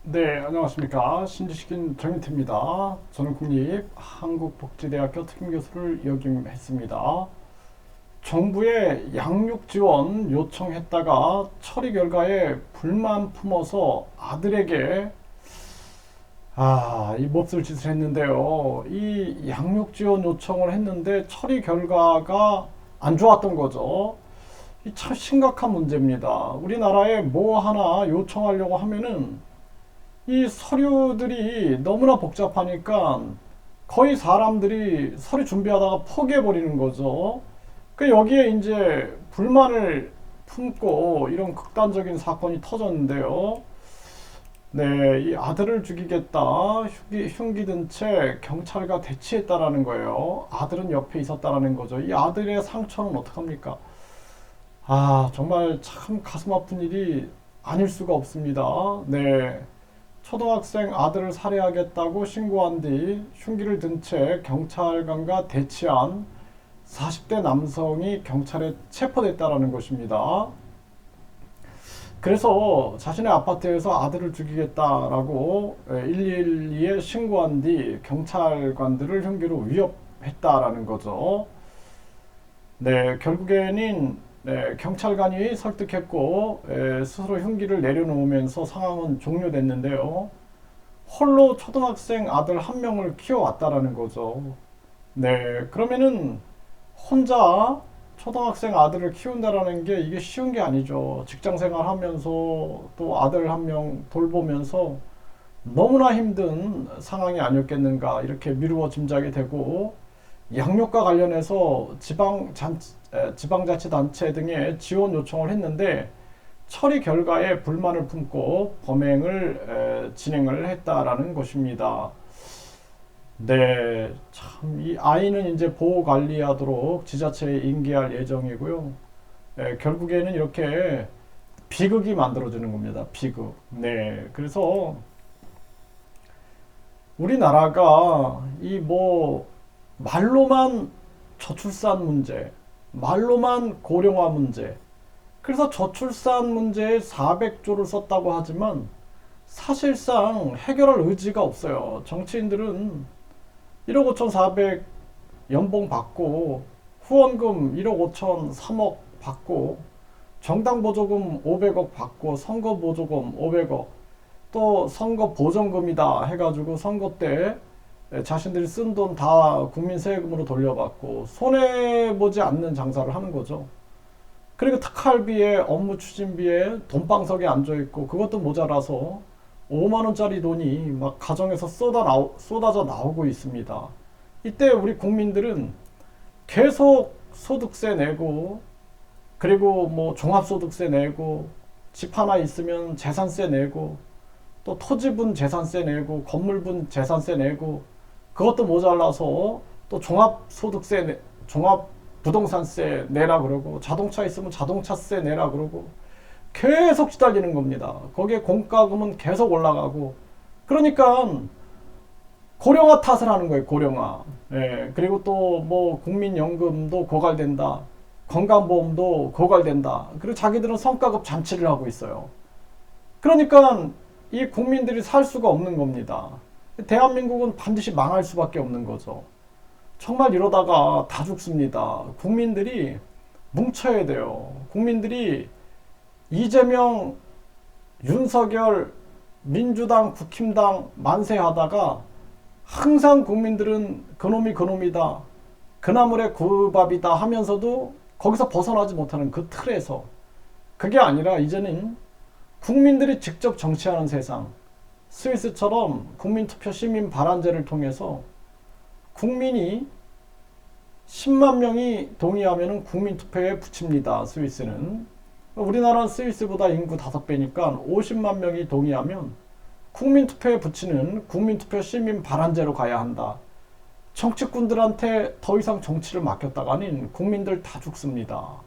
네, 안녕하십니까. 신지식인 정인태입니다. 저는 국립한국복지대학교 특임교수를 역임했습니다. 정부에 양육 지원 요청했다가 처리 결과에 불만 품어서 아들에게 이 몹쓸 짓을 했는데요. 이 양육 지원 요청을 했는데 처리 결과가 안 좋았던 거죠. 이 참 심각한 문제입니다. 우리나라에 뭐 하나 요청하려고 하면은 이 서류들이 너무나 복잡하니까 거의 사람들이 서류 준비하다가 포기해버리는 거죠. 그 여기에 이제 불만을 품고 이런 극단적인 사건이 터졌는데요. 네, 이 아들을 죽이겠다. 흉기 든 채 경찰과 대치했다라는 거예요. 아들은 옆에 있었다라는 거죠. 이 아들의 상처는 어떡합니까? 정말 참 가슴 아픈 일이 아닐 수가 없습니다. 네. 초등학생 아들을 살해하겠다고 신고한 뒤 흉기를 든 채 경찰관과 대치한 40대 남성이 경찰에 체포됐다라는 것입니다. 그래서 자신의 아파트에서 아들을 죽이겠다라고 112에 신고한 뒤 경찰관들을 흉기로 위협했다라는 거죠. 네, 결국에는 경찰관이 설득했고 스스로 흉기를 내려놓으면서 상황은 종료됐는데요. 홀로 초등학생 아들 한 명을 키워왔다라는 거죠. 네, 그러면은 혼자 초등학생 아들을 키운다라는 게 이게 쉬운 게 아니죠. 직장 생활하면서 또 아들 한 명 돌보면서 너무나 힘든 상황이 아니었겠는가 이렇게 미루어 짐작이 되고 양육과 관련해서 지방자치단체 등에 지원 요청을 했는데 처리 결과에 불만을 품고 범행을 진행을 했다라는 것입니다. 네, 참 이 아이는 이제 보호 관리하도록 지자체에 인계할 예정이고요. 결국에는 이렇게 비극이 만들어지는 겁니다. 비극. 네, 그래서 우리나라가 이 뭐 말로만 저출산 문제, 말로만 고령화 문제, 그래서 저출산 문제에 400조를 썼다고 하지만 사실상 해결할 의지가 없어요. 정치인들은 1억 5,400 연봉 받고 후원금 1억 5천 3억 받고 정당 보조금 500억 받고 선거 보조금 500억 또 선거 보전금이다 해가지고 선거 때 자신들이 쓴 돈 다 국민 세금으로 돌려받고 손해보지 않는 장사를 하는 거죠. 그리고 특활비에 업무 추진비에 돈방석에 앉아있고 그것도 모자라서 5만원짜리 돈이 막 가정에서 쏟아져 나오고 있습니다. 이때 우리 국민들은 계속 소득세 내고 그리고 뭐 종합소득세 내고 집 하나 있으면 재산세 내고 또 토지분 재산세 내고 건물분 재산세 내고 그것도 모자라서 또 종합소득세 종합부동산세 내라 그러고 자동차 있으면 자동차세 내라 그러고 계속 시달리는 겁니다. 거기에 공과금은 계속 올라가고 그러니까 고령화 탓을 하는 거예요. 고령화. 그리고 또 뭐 국민연금도 고갈된다. 건강보험도 고갈된다. 그리고 자기들은 성과급 잔치를 하고 있어요. 그러니까 이 국민들이 살 수가 없는 겁니다. 대한민국은 반드시 망할 수밖에 없는 거죠. 정말 이러다가 다 죽습니다. 국민들이 뭉쳐야 돼요. 국민들이 이재명, 윤석열, 민주당, 국힘당 만세하다가 항상 국민들은 그놈이 그놈이다. 그나물의 그 밥이다 하면서도 거기서 벗어나지 못하는 그 틀에서 그게 아니라 이제는 국민들이 직접 정치하는 세상 스위스처럼 국민투표 시민 발안제를 통해서 국민이 10만 명이 동의하면 국민투표에 붙입니다. 스위스는. 우리나라는 스위스보다 인구 5배니까 50만 명이 동의하면 국민투표에 붙이는 국민투표 시민 발안제로 가야 한다. 정치꾼들한테 더 이상 정치를 맡겼다가는 국민들 다 죽습니다.